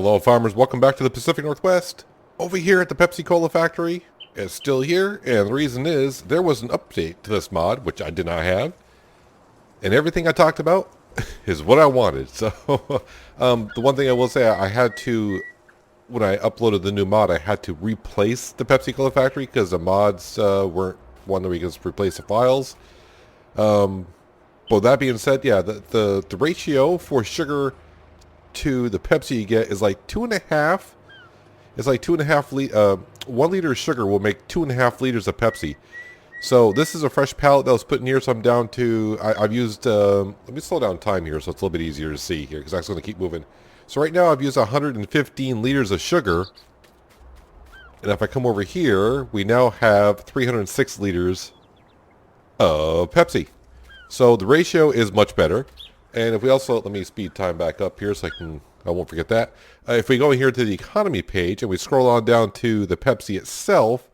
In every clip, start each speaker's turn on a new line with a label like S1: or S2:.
S1: Hello farmers, welcome back to the Pacific Northwest. Over here at the Pepsi Cola factory, it's still here, and the reason is there was an update to this mod, which I did not have, and everything I talked about is what I wanted. So, the one thing I will say, I had to, when I uploaded the new mod, I had to replace the Pepsi Cola factory because the mods weren't one that we could replace the files. But that being said, yeah, the ratio for sugar to the Pepsi you get is like 2.5. It's like 2.5 1 liter of sugar will make 2.5 liters of Pepsi. So this is a fresh pallet that was put in here, so I'm down to, I've used, let me slow down time here so it's a little bit easier to see here because I'm going to keep moving. So right now I've used 115 liters of sugar, and if I come over here, we now have 306 liters of Pepsi. So the ratio is much better. And if we also, let me speed time back up here so I won't forget that. If we go here to the economy page and we scroll on down to the Pepsi itself,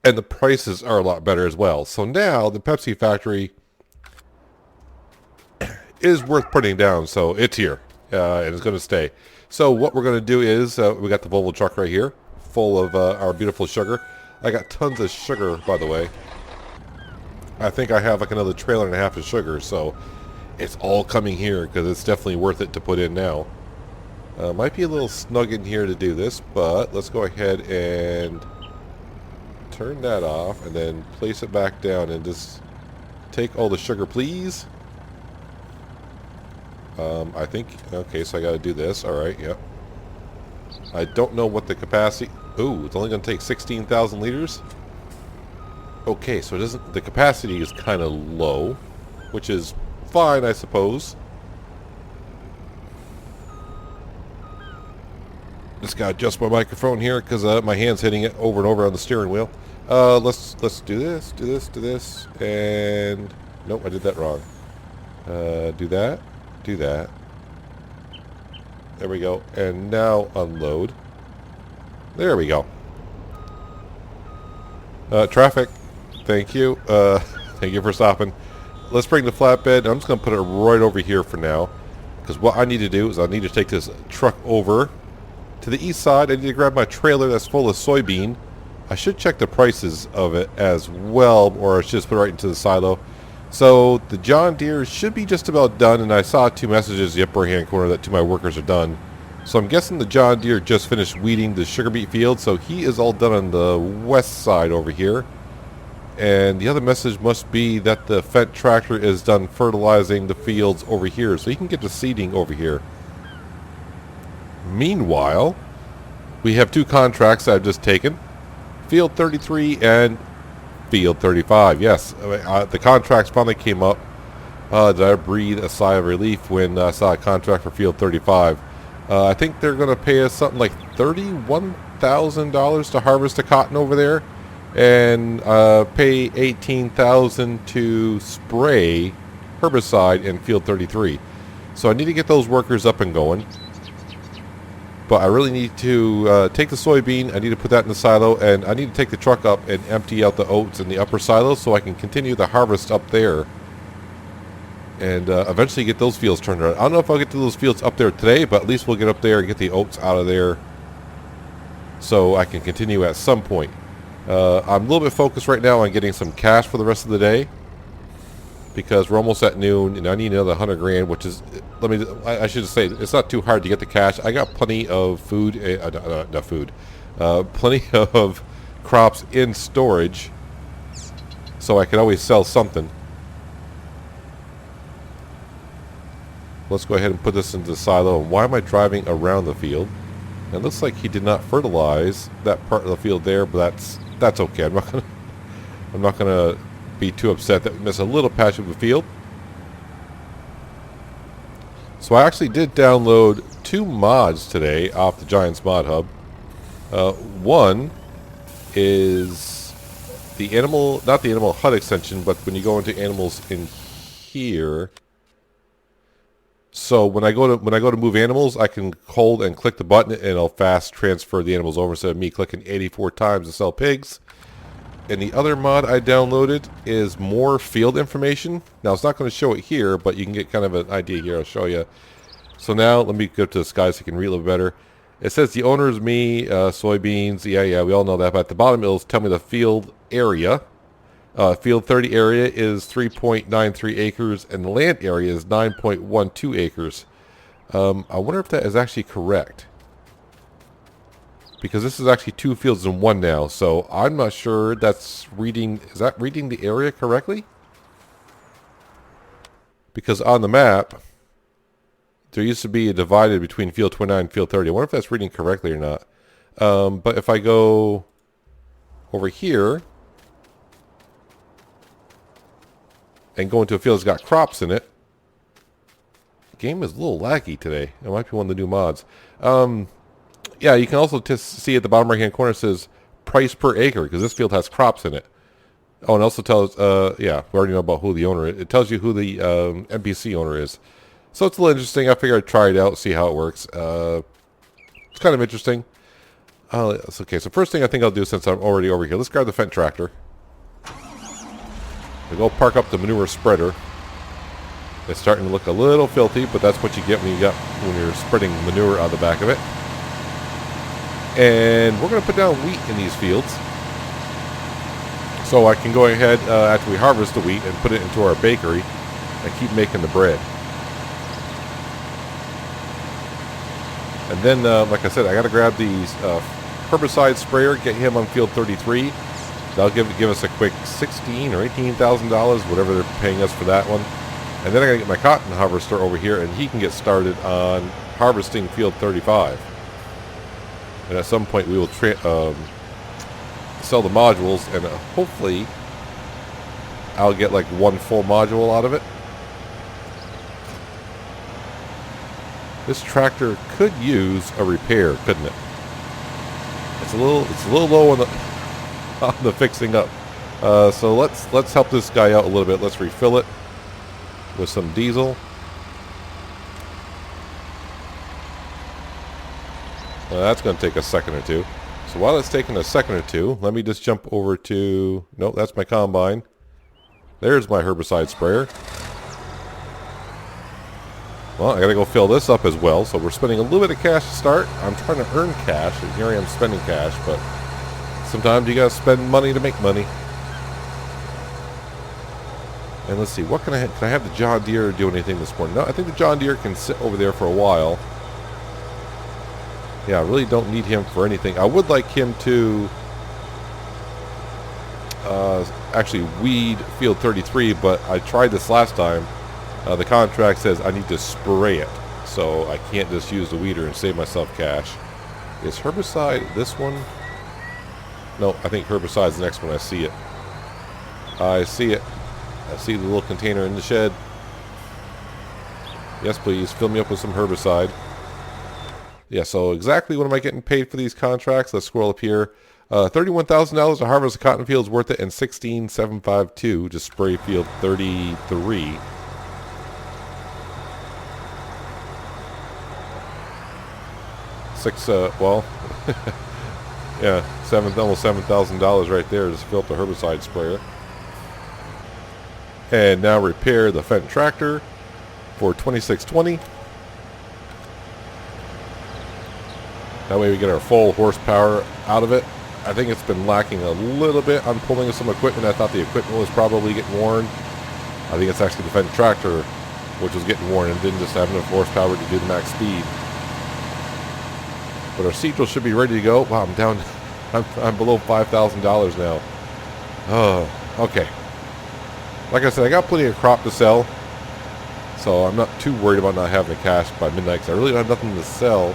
S1: and the prices are a lot better as well. So now the Pepsi factory is worth putting down. So it's here and it's going to stay. So what we're going to do is we got the Volvo truck right here full of our beautiful sugar. I got tons of sugar, by the way. I think I have like another trailer and a half of sugar. So it's all coming here because it's definitely worth it to put in now. Might be a little snug in here to do this, but let's go ahead and turn that off and then place it back down and just take all the sugar, please. I think, okay, so I got to do this. All right, yep. I don't know what the capacity. Ooh, it's only going to take 16,000 liters. Okay, so it doesn't. The capacity is kind of low, which is fine, I suppose. Just gotta adjust my microphone here because my hand's hitting it over and over on the steering wheel. Let's do this, and nope, I did that wrong. Do that. There we go, and now unload. There we go. Traffic. Thank you. Thank you for stopping. Let's bring the flatbed. I'm just going to put it right over here for now. Because what I need to do is I need to take this truck over to the east side. I need to grab my trailer that's full of soybean. I should check the prices of it as well, or I should just put it right into the silo. So the John Deere should be just about done, and I saw 2 messages in the upper hand corner that 2 of my workers are done. So I'm guessing the John Deere just finished weeding the sugar beet field, so he is all done on the west side over here. And the other message must be that the Fendt tractor is done fertilizing the fields over here, so you can get the seeding over here. Meanwhile, we have 2 contracts I've just taken. Field 33 and Field 35. Yes, the contracts finally came up. Did I breathe a sigh of relief when I saw a contract for Field 35. I think they're going to pay us something like $31,000 to harvest the cotton over there, and pay $18,000 to spray herbicide in Field 33. So I need to get those workers up and going. But I really need to take the soybean, I need to put that in the silo, and I need to take the truck up and empty out the oats in the upper silo so I can continue the harvest up there. And eventually get those fields turned around. I don't know if I'll get to those fields up there today, but at least we'll get up there and get the oats out of there so I can continue at some point. I'm a little bit focused right now on getting some cash for the rest of the day because we're almost at noon and I need another 100 grand, which is, I should say, it's not too hard to get the cash. I got plenty of food, plenty of crops in storage, so I can always sell something. Let's go ahead and put this into the silo. And why am I driving around the field? It looks like he did not fertilize that part of the field there, but that's okay. I'm not gonna be too upset that we miss a little patch of the field. So I actually did download 2 mods today off the Giants Mod Hub. One is the animal, not the animal HUD extension, but when you go into animals in here. So when I go to move animals, I can hold and click the button and it'll fast transfer the animals over instead of me clicking 84 times to sell pigs. And the other mod I downloaded is more field information. Now it's not going to show it here, but you can get kind of an idea here. I'll show you. So now let me go to the sky so you can read a little better. It says the owner is me, soybeans. Yeah, we all know that. But at the bottom it'll tell me the field area. Field 30 area is 3.93 acres, and the land area is 9.12 acres. I wonder if that is actually correct. Because this is actually 2 fields in 1 now, so I'm not sure that's reading... Is that reading the area correctly? Because on the map, there used to be a divided between field 29 and field 30. I wonder if that's reading correctly or not. But if I go over here and go into a field that's got crops in it, the game is a little laggy today. It might be one of the new mods. Yeah, you can also see at the bottom right-hand corner it says price per acre, because this field has crops in it. Oh, and it also tells, yeah, we already know about who the owner is. It tells you who the NPC owner is. So it's a little interesting. I figured I'd try it out, see how it works. It's kind of interesting. It's okay, so first thing I think I'll do since I'm already over here, let's grab the Fendt tractor. We'll go park up the manure spreader. It's starting to look a little filthy, but that's what you get when you're spreading manure on the back of it. And we're going to put down wheat in these fields. So I can go ahead after we harvest the wheat and put it into our bakery and keep making the bread. And then, like I said, I got to grab these herbicide sprayer, get him on field 33. That'll give us a quick $16,000 or $18,000, whatever they're paying us for that one. And then I got to get my cotton harvester over here, and he can get started on harvesting field 35. And at some point we will sell the modules, and hopefully I'll get like 1 full module out of it. This tractor could use a repair, couldn't it? It's a little low on the on the fixing up. So let's help this guy out a little bit. Let's refill it with some diesel. Well, that's going to take a second or two. So while it's taking a second or two, let me just jump over to... Nope, that's my combine. There's my herbicide sprayer. Well, I got to go fill this up as well. So we're spending a little bit of cash to start. I'm trying to earn cash, and here I am spending cash, but sometimes you got to spend money to make money. And let's see, what can I have the John Deere do anything this morning? No, I think the John Deere can sit over there for a while. Yeah, I really don't need him for anything. I would like him to actually weed field 33, but I tried this last time. The contract says I need to spray it, so I can't just use the weeder and save myself cash. Is herbicide this one? No, I think herbicide's the next one. I see it. I see it. I see the little container in the shed. Yes, please, fill me up with some herbicide. Yeah, so exactly what am I getting paid for these contracts? Let's scroll up here. $31,000 to harvest a cotton field is worth it, and $16,752 to spray field 33. Well, yeah, almost $7,000 right there to fill up the herbicide sprayer. And now repair the Fendt tractor for $26.20. That way we get our full horsepower out of it. I think it's been lacking a little bit on pulling some equipment. I thought the equipment was probably getting worn. I think it's actually the Fendt tractor which was getting worn and didn't just have enough horsepower to do the max speed. But our seed drill should be ready to go. Wow, I'm down. I'm below $5,000 now. Oh, okay. Like I said, I got plenty of crop to sell, so I'm not too worried about not having the cash by midnight, because I really don't have nothing to sell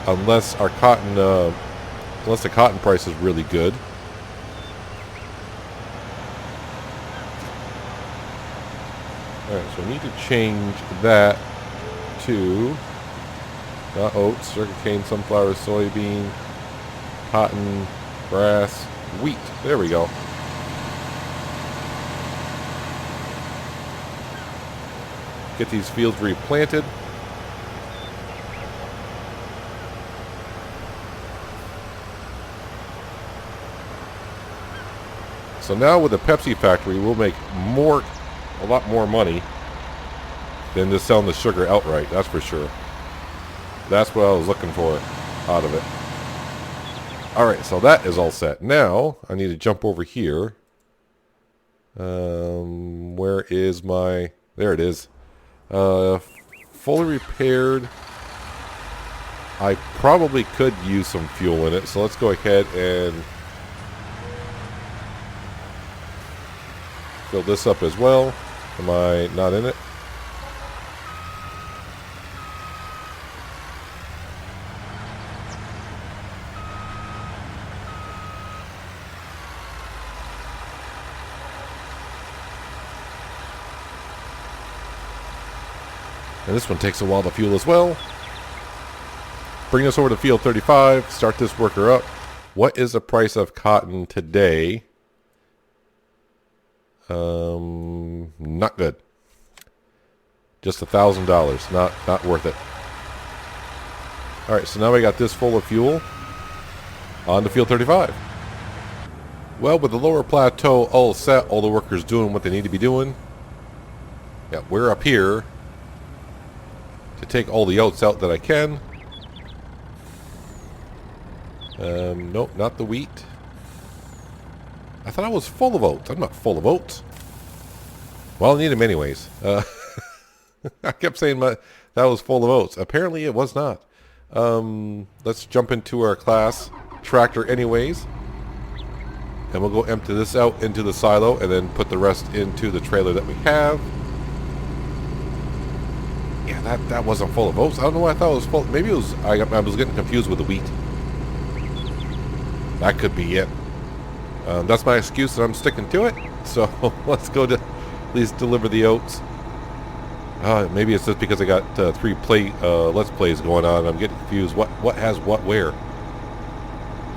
S1: unless our cotton, unless the cotton price is really good. Alright, so we need to change that to oats, sugarcane, sunflower, soybean, cotton, grass, wheat. There we go. Get these fields replanted. So now with the Pepsi factory, we'll make a lot more money than just selling the sugar outright, that's for sure. That's what I was looking for out of it. Alright, so that is all set. Now, I need to jump over here. Where is my... There it is. Fully repaired. I probably could use some fuel in it, so let's go ahead and fill this up as well. Am I not in it? And this one takes a while to fuel as well. Bring us over to field 35. Start this worker up. What is the price of cotton today? Not good. Just $1,000. Not worth it. All right, so now we got this full of fuel. On to field 35. Well, with the lower plateau all set, all the workers doing what they need to be doing. Yeah, we're up here to take all the oats out that I can. Nope, not the wheat. I thought I was full of oats. I'm not full of oats. Well, I need them anyways. I kept saying that was full of oats. Apparently it was not. Let's jump into our class tractor anyways. And we'll go empty this out into the silo and then put the rest into the trailer that we have. Yeah, that wasn't full of oats. I don't know why I thought it was full. Maybe it was. I was getting confused with the wheat. That could be it. That's my excuse, and I'm sticking to it. So let's go to at least deliver the oats. Maybe it's just because I got 3 let's plays going on. I'm getting confused. What has what where?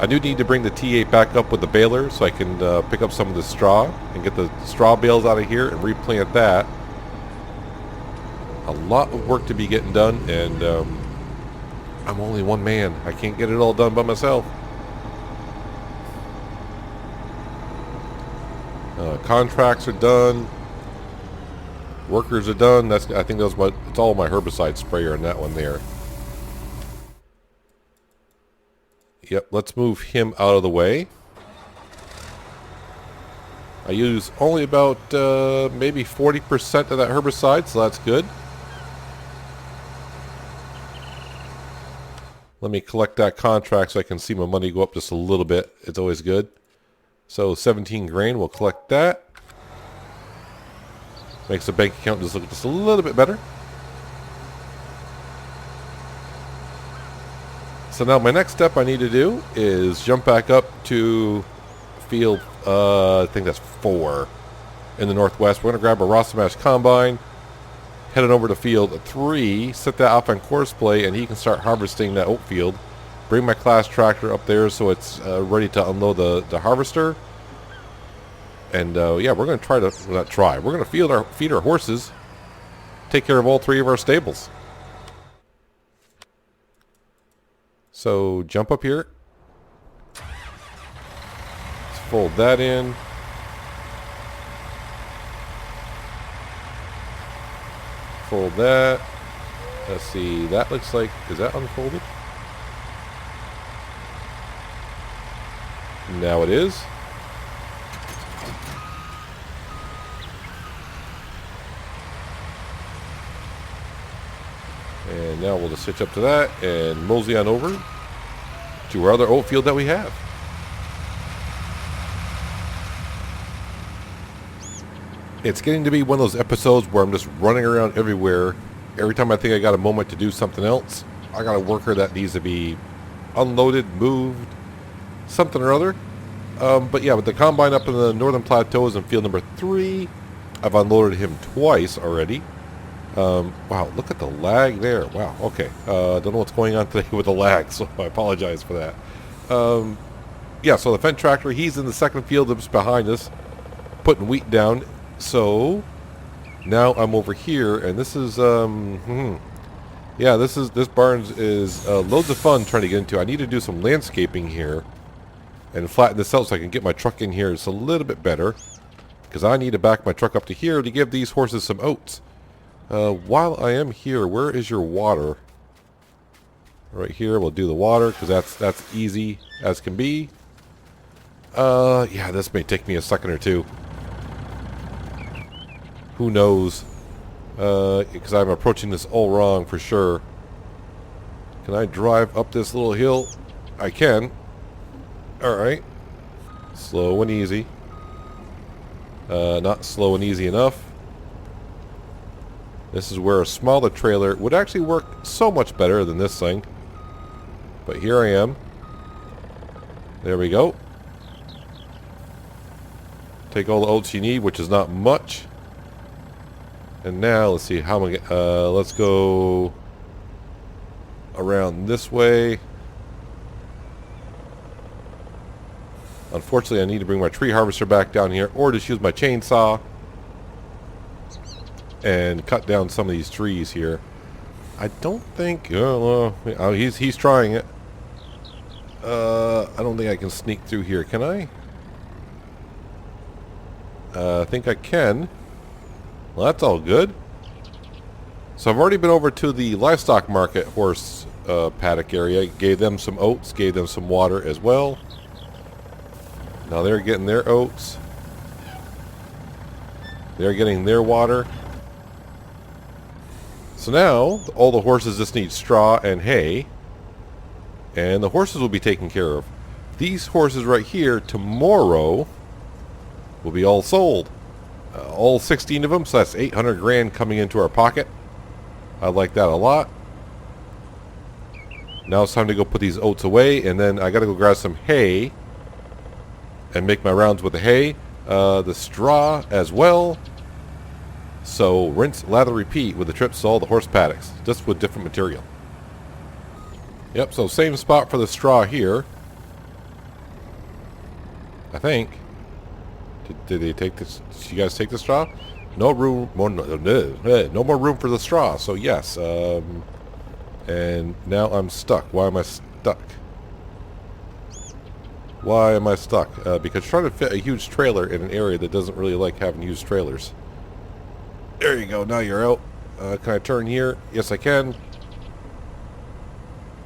S1: I do need to bring the T8 back up with the baler so I can pick up some of the straw and get the straw bales out of here and replant that. A lot of work to be getting done, and I'm only one man. I can't get it all done by myself. Contracts are done. Workers are done. I think it's all my herbicide sprayer in that one there. Yep, let's move him out of the way. I use only about maybe 40% of that herbicide, so that's good. Let me collect that contract so I can see my money go up just a little bit. It's always good. So 17 grain, we'll collect that. Makes the bank account just look just a little bit better. So now my next step I need to do is jump back up to field, I think that's 4 in the northwest. We're going to grab a Rosamash combine, head on over to field 3, set that off on course play, and he can start harvesting that oat field. Bring my class tractor up there so it's ready to unload the harvester. And yeah, we're going to we're going to feed our horses, take care of all 3 of our stables. So jump up here. Let's fold that in. Fold that. Let's see, that looks like, is that unfolded? Now it is. And now we'll just switch up to that and mosey on over to our other oat field that we have. It's getting to be one of those episodes where I'm just running around everywhere. Every time I think I got a moment to do something else, I got a worker that needs to be unloaded, moved, something or other. But yeah, with the combine up in the northern plateaus in field number 3, I've unloaded him twice already. Wow, look at the lag there. Wow, okay. Don't know what's going on today with the lag, so I apologize for that. Yeah, so the Fendt tractor, he's in the second field that's behind us, putting wheat down. So now I'm over here, and this is yeah, this barn is loads of fun trying to get into. I need to do some landscaping here and flatten this out so I can get my truck in here. It's a little bit better because I need to back my truck up to here to give these horses some oats. While I am here, where is your water? Right here, we'll do the water because that's easy as can be. Yeah, this may take me a second or two. Who knows? Because I'm approaching this all wrong for sure. Can I drive up this little hill? I can. Alright. Slow and easy. Not slow and easy enough. This is where a smaller trailer would actually work so much better than this thing. But here I am. There we go. Take all the oats you need, which is not much. And now, let's see, how am I let's go around this way. Unfortunately, I need to bring my tree harvester back down here, or just use my chainsaw and cut down some of these trees here. I don't think, he's trying it. I don't think I can sneak through here, can I? I think I can. Well, that's all good. So I've already been over to the livestock market horse paddock area. Gave them some oats, gave them some water as well. Now they're getting their oats. They're getting their water. So now all the horses just need straw and hay. And the horses will be taken care of. These horses right here tomorrow will be all sold. All 16 of them, so that's 800 grand coming into our pocket. I like that a lot. Now it's time to go put these oats away, and then I gotta go grab some hay and make my rounds with the hay. The straw as well. So rinse, lather, repeat with the trips to all the horse paddocks, just with different material. Yep, so same spot for the straw here. I think. Did they take this? Did you guys take the straw? No room, no more room for the straw. So yes, and now I'm stuck. Why am I stuck? Why am I stuck? Because trying to fit a huge trailer in an area that doesn't really like having huge trailers. There you go. Now you're out. Can I turn here? Yes, I can.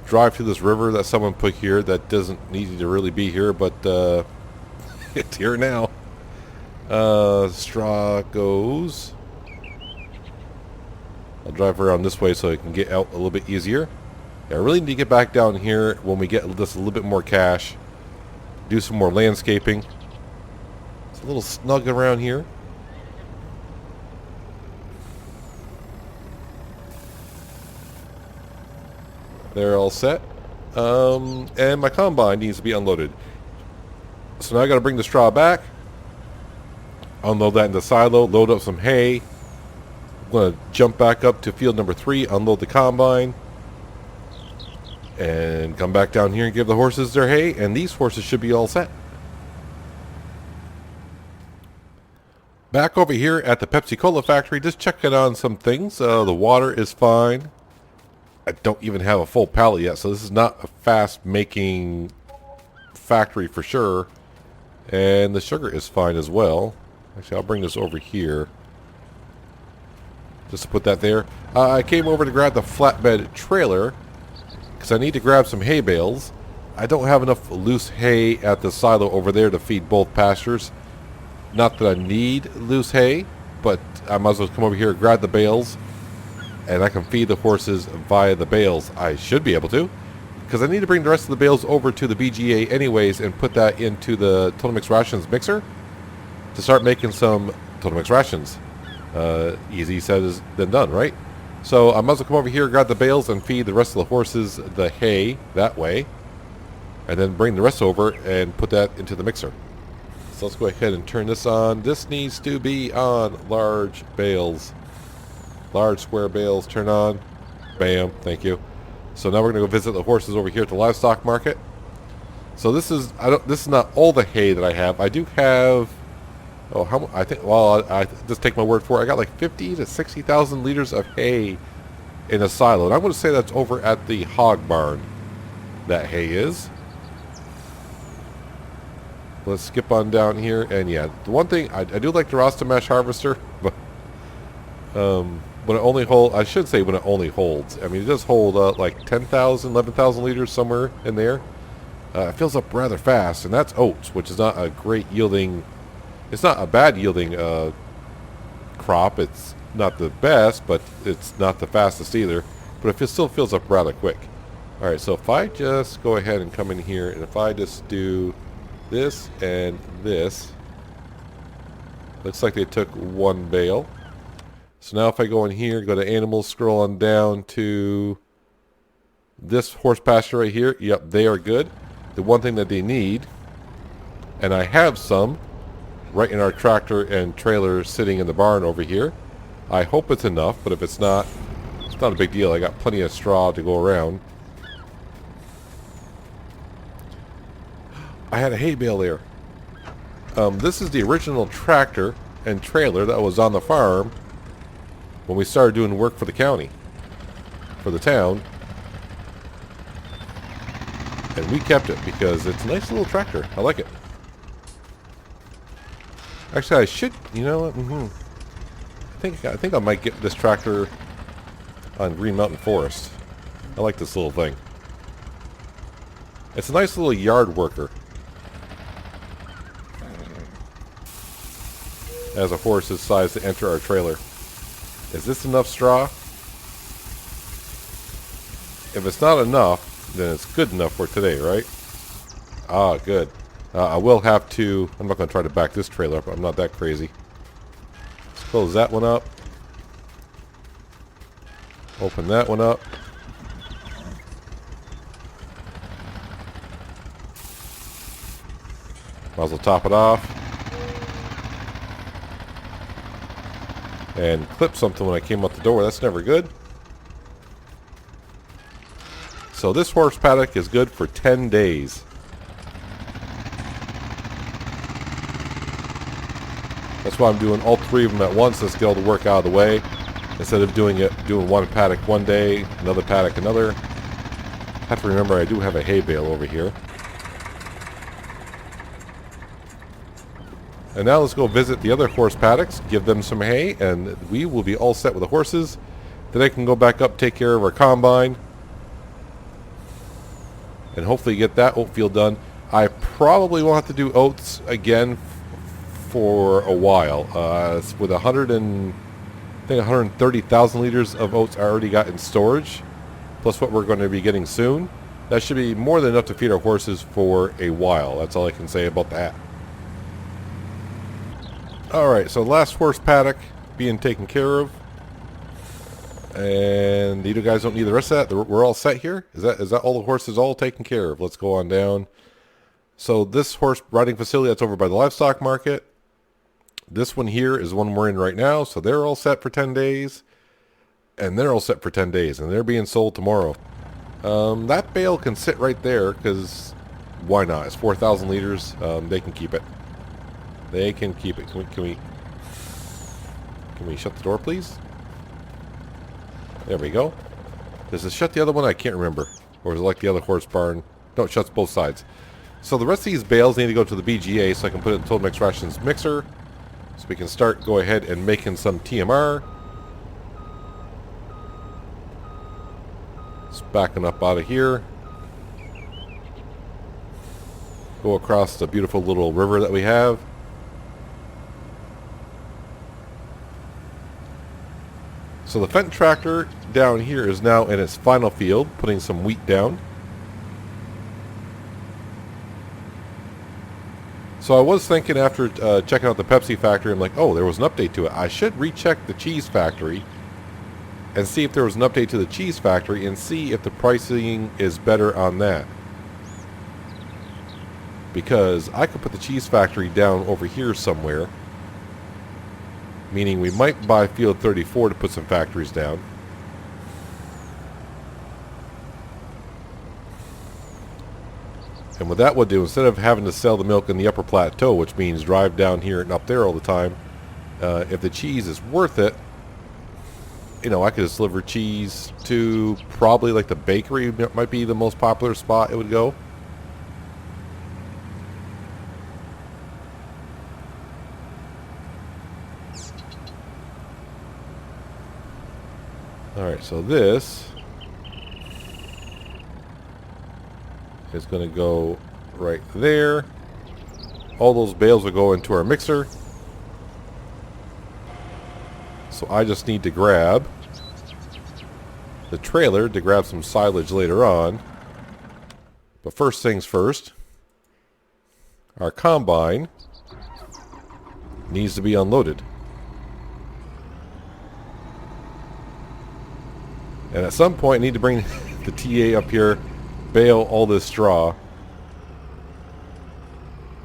S1: Drive through this river that someone put here that doesn't need to really be here, but it's here now. Straw goes. I'll drive around this way so I can get out a little bit easier. Yeah, I really need to get back down here when we get just a little bit more cash. Do some more landscaping. It's a little snug around here. They're all set. And my combine needs to be unloaded. So now I got to bring the straw back. Unload that in the silo. Load up some hay. I'm going to jump back up to field number 3. Unload the combine. And come back down here and give the horses their hay. And these horses should be all set. Back over here at the Pepsi Cola factory. Just checking on some things. The water is fine. I don't even have a full pallet yet, so this is not a fast-making factory for sure. And the sugar is fine as well. Actually, I'll bring this over here. Just to put that there. I came over to grab the flatbed trailer because I need to grab some hay bales. I don't have enough loose hay at the silo over there to feed both pastures. Not that I need loose hay, but I might as well come over here and grab the bales. And I can feed the horses via the bales. I should be able to, because I need to bring the rest of the bales over to the BGA anyways and put that into the Total Mix Rations mixer to start making some Total Mix Rations. Easy said than done, right? So I might as well come over here, grab the bales, and feed the rest of the horses the hay that way. And then bring the rest over and put that into the mixer. So let's go ahead and turn this on. This needs to be on large bales. Large square bales, turn on. Bam, thank you. So now we're going to go visit the horses over here at the livestock market. So this is this is not all the hay that I have. I do have I think I just take my word for it. I got like 50 to 60,000 liters of hay in a silo. And I'm going to say that's over at the hog barn. That hay is. Let's skip on down here, and yeah, the one thing I do like the Rasta Mesh harvester, but when it only hold, I should say when it only holds. I mean, it does hold like 10,000, 11,000 liters somewhere in there. It fills up rather fast, and that's oats, which is not a great yielding. It's not a bad yielding crop. It's not the best, but it's not the fastest either. But it still fills up rather quick. All right, so if I just go ahead and come in here, and if I just do this and this, looks like they took one bale. So now if I go in here, go to animals, scroll on down to this horse pasture right here. Yep, they are good. The one thing that they need, and I have some right in our tractor and trailer sitting in the barn over here. I hope it's enough, but if it's not a big deal. I got plenty of straw to go around. I had a hay bale there. This is the original tractor and trailer that was on the farm when we started doing work for the county, for the town. And we kept it because it's a nice little tractor. I like it. Actually, I should, you know what? I think I might get this tractor on Green Mountain Forest. I like this little thing. It's a nice little yard worker. As a horse is sized to enter our trailer. Is this enough straw? If it's not enough, then it's good enough for today, right? Ah, good. I will have to... I'm not going to try to back this trailer up. I'm not that crazy. Let's close that one up. Open that one up. Might as well top it off. And clip something when I came out the door. That's never good. So this horse paddock is good for 10 days. That's why I'm doing all three of them at once. Let's get all the work out of the way. Instead of doing one paddock one day, another paddock another. I have to remember I do have a hay bale over here. And now let's go visit the other horse paddocks, give them some hay, and we will be all set with the horses. Then I can go back up, take care of our combine, and hopefully get that oat field done. I probably won't have to do oats again for a while. With 130,000 liters of oats I already got in storage, plus what we're going to be getting soon, that should be more than enough to feed our horses for a while. That's all I can say about that. Alright, so last horse paddock being taken care of. And you guys don't need the rest of that. We're all set here. Is that all the horses all taken care of? Let's go on down. So this horse riding facility, that's over by the livestock market. This one here is the one we're in right now. So they're all set for 10 days. And they're all set for 10 days. And they're being sold tomorrow. That bale can sit right there because why not? It's 4,000 liters. They can keep it. They can keep it. Can we shut the door, please? There we go. Does it shut the other one? I can't remember. Or is it like the other horse barn? No, it shuts both sides. So the rest of these bales need to go to the BGA so I can put it in Total Mix Rations mixer. So we can start, go ahead and making some TMR. It's backing up out of here. Go across the beautiful little river that we have. So the Fenton tractor down here is now in its final field, putting some wheat down. So I was thinking after checking out the Pepsi factory, I'm like, oh, there was an update to it. I should recheck the cheese factory and see if there was an update to the cheese factory and see if the pricing is better on that. Because I could put the cheese factory down over here somewhere. Meaning we might buy field 34 to put some factories down. And what that would do, instead of having to sell the milk in the upper plateau, which means drive down here and up there all the time, if the cheese is worth it, you know, I could just deliver cheese to probably like the bakery might be the most popular spot it would go. Alright, so this is going to go right there. All those bales will go into our mixer. So I just need to grab the trailer to grab some silage later on. But first things first, our combine needs to be unloaded. And at some point I need to bring the TA up here, bale all this straw,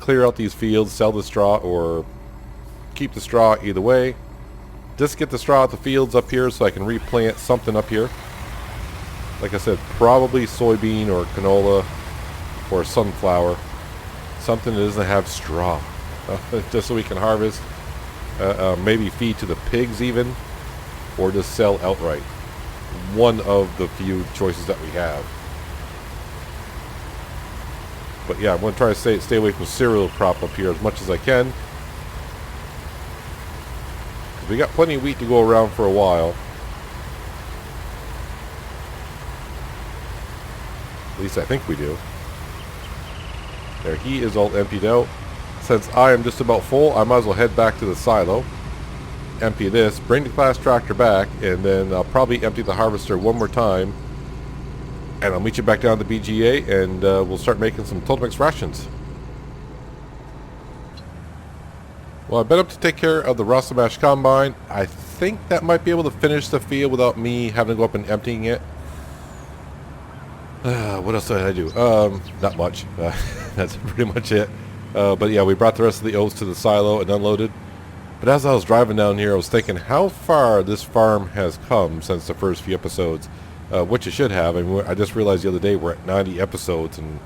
S1: clear out these fields, sell the straw, or keep the straw, either way. Just get the straw out the fields up here so I can replant something up here. Like I said, probably soybean or canola or sunflower. Something that doesn't have straw. Just so we can harvest. Maybe feed to the pigs even. Or just sell outright. One of the few choices that we have. But yeah, I'm going to try to stay away from cereal crop up here as much as I can. We got plenty of wheat to go around for a while. At least I think we do. There, he is all emptied out. Since I am just about full, I might as well head back to the silo. Empty this, bring the class tractor back, and then I'll probably empty the harvester one more time. And I'll meet you back down at the BGA, and we'll start making some total mix rations. Well, I've been up to take care of the Rosamash combine. I think that might be able to finish the field without me having to go up and emptying it. What else did I do? Not much. That's pretty much it. But yeah, we brought the rest of the oats to the silo and unloaded. But as I was driving down here, I was thinking how far this farm has come since the first few episodes. Which it should have. I mean, I just realized the other day we're at 90 episodes and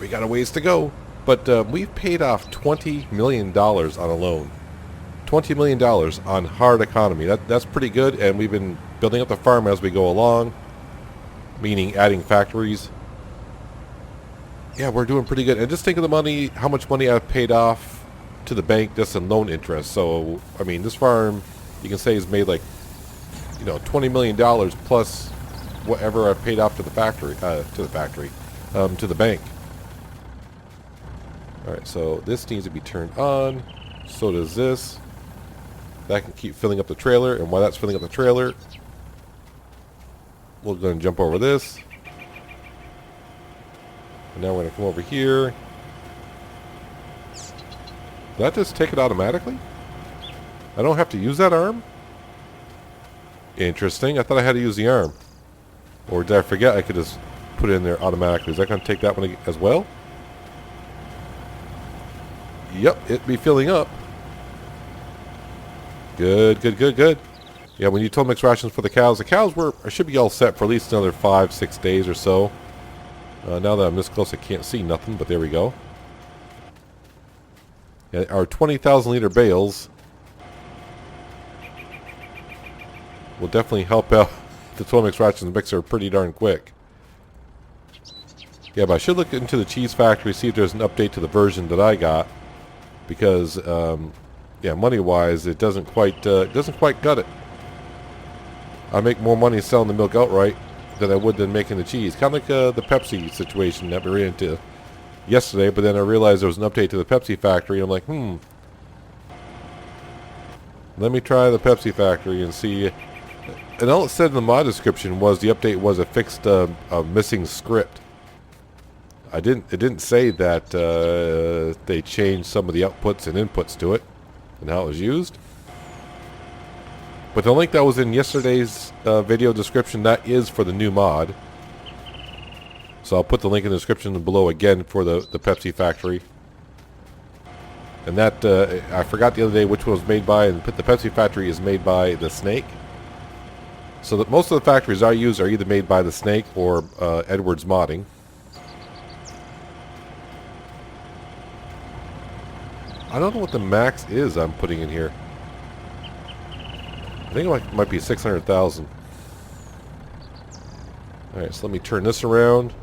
S1: we got a ways to go. But we've paid off $20 million on a loan. $20 million on hard economy. That's pretty good, and we've been building up the farm as we go along, meaning adding factories. Yeah, we're doing pretty good. And just think of the money, how much money I've paid off to the bank just in loan interest. So, I mean, this farm, you can say, has made like, you know, $20 million plus whatever I've paid off to the factory, to the bank. Alright, so this needs to be turned on. So does this. That can keep filling up the trailer. And while that's filling up the trailer, we're going to jump over this. And now we're going to come over here. Did that just take it automatically? I don't have to use that arm? Interesting. I thought I had to use the arm. Or did I forget I could just put it in there automatically? Is that going to take that one as well? Yep, it be filling up. Good, good, good, good. Yeah, we need total mix rations for the cows. The cows should be all set for at least another 5-6 days or so. Now that I'm this close, I can't see nothing, but there we go. Yeah, our 20,000 liter bales will definitely help out the total mix rations mixer pretty darn quick. Yeah, but I should look into the cheese factory, see if there's an update to the version that I got. Because, yeah, money-wise, it doesn't quite gut it. I make more money selling the milk outright than I would than making the cheese. Kind of like the Pepsi situation that we ran into yesterday. But then I realized there was an update to the Pepsi factory. And I'm like, let me try the Pepsi factory and see. And all it said in the mod description was the update was a fixed a missing script. It didn't say that they changed some of the outputs and inputs to it and how it was used. But the link that was in yesterday's video description, that is for the new mod. So I'll put the link in the description below again for the Pepsi factory. And that, I forgot the other day which one was made by, and the Pepsi factory is made by the Snake. So that most of the factories I use are either made by the Snake or Edwards Modding. I don't know what the max is I'm putting in here. I think it might be 600,000. Alright, so let me turn this around.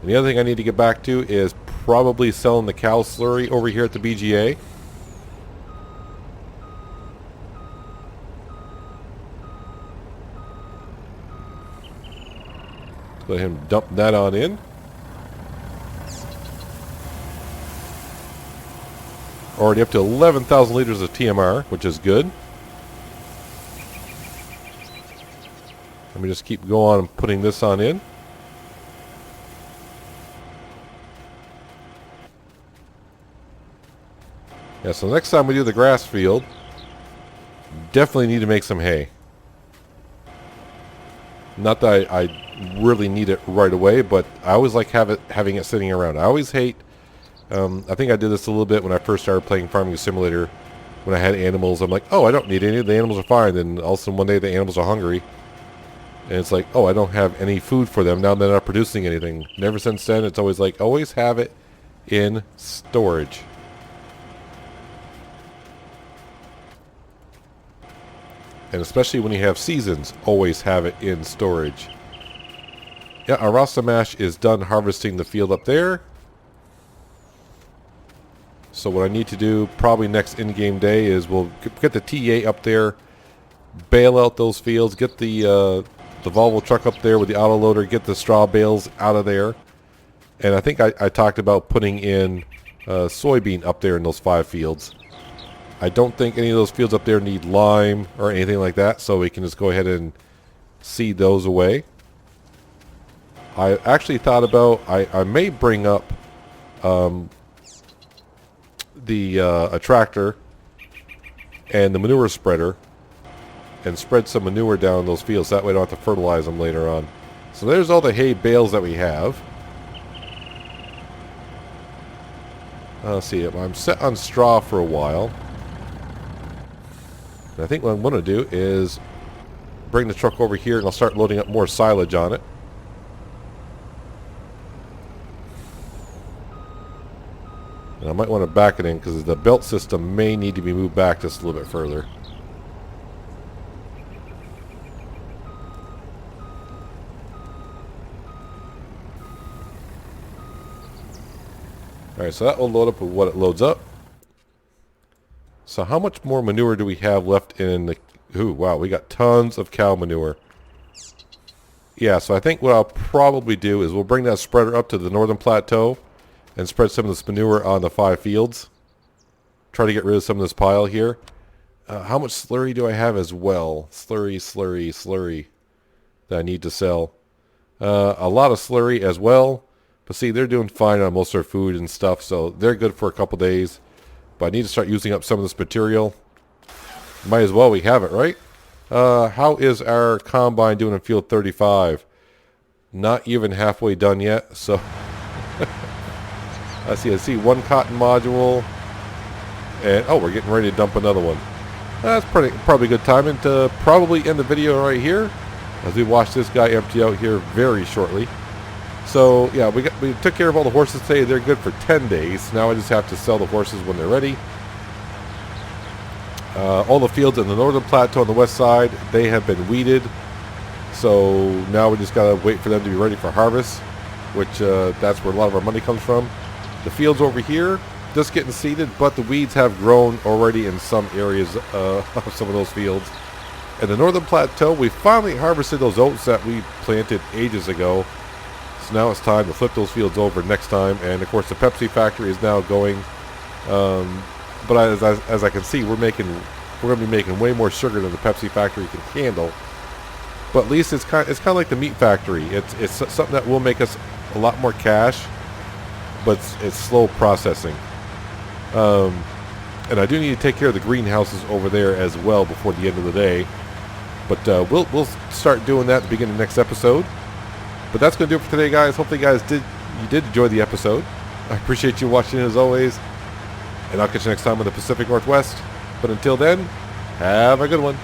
S1: And the other thing I need to get back to is probably selling the cow slurry over here at the BGA. Let him dump that on in. Already up to 11,000 liters of TMR, which is good. Let me just keep going and putting this on in. Yeah, so next time we do the grass field, definitely need to make some hay. Not that I really need it right away, but I always like having it sitting around. I always hate, I think I did this a little bit when I first started playing Farming Simulator. When I had animals, I'm like, oh, I don't need any. The animals are fine. Then all of a sudden one day the animals are hungry. And it's like, oh, I don't have any food for them. Now they're not producing anything. And ever since then, it's always like, always have it in storage. And especially when you have seasons, always have it in storage. Yeah, our Rasta Mash is done harvesting the field up there. So what I need to do probably next in-game day is we'll get the TA up there, bail out those fields, get the Volvo truck up there with the auto loader, get the straw bales out of there. And I think I talked about putting in soybean up there in those 5 fields. I don't think any of those fields up there need lime or anything like that, so we can just go ahead and seed those away. I actually thought about, I may bring up a tractor and the manure spreader and spread some manure down those fields. That way I don't have to fertilize them later on. So there's all the hay bales that we have. Let's see, I'm set on straw for a while. And I think what I'm going to do is bring the truck over here and I'll start loading up more silage on it. And I might want to back it in because the belt system may need to be moved back just a little bit further. Alright, so that will load up with what it loads up. So how much more manure do we have left in the... Ooh, wow, we got tons of cow manure. Yeah, so I think what I'll probably do is we'll bring that spreader up to the northern plateau and spread some of this manure on the 5 fields. Try to get rid of some of this pile here. How much slurry do I have as well? Slurry that I need to sell. A lot of slurry as well. But see, they're doing fine on most of their food and stuff, so they're good for a couple days. But I need to start using up some of this material. Might as well, we have it, right? How is our combine doing in field 35? Not even halfway done yet, so... I see one cotton module. And, oh, we're getting ready to dump another one. That's probably good timing to probably end the video right here, as we watch this guy empty out here very shortly. So yeah, we took care of all the horses today. They're good for 10 days. Now I just have to sell the horses when they're ready. All the fields in the northern plateau on the west side, they have been weeded. So now we just gotta wait for them to be ready for harvest, which that's where a lot of our money comes from. The fields over here, just getting seeded, but the weeds have grown already in some areas of some of those fields. In the northern plateau, we finally harvested those oats that we planted ages ago. So now it's time to flip those fields over next time. And of course the Pepsi factory is now going. But as I can see, we're going to be making way more sugar than the Pepsi factory can handle. But at least it's kind of like the meat factory. It's something that will make us a lot more cash, but it's slow processing. And I do need to take care of the greenhouses over there as well before the end of the day. But we'll start doing that at the beginning of the next episode. But that's going to do it for today, guys. Hopefully, you did enjoy the episode. I appreciate you watching as always. And I'll catch you next time on the Pacific Northwest. But until then, have a good one.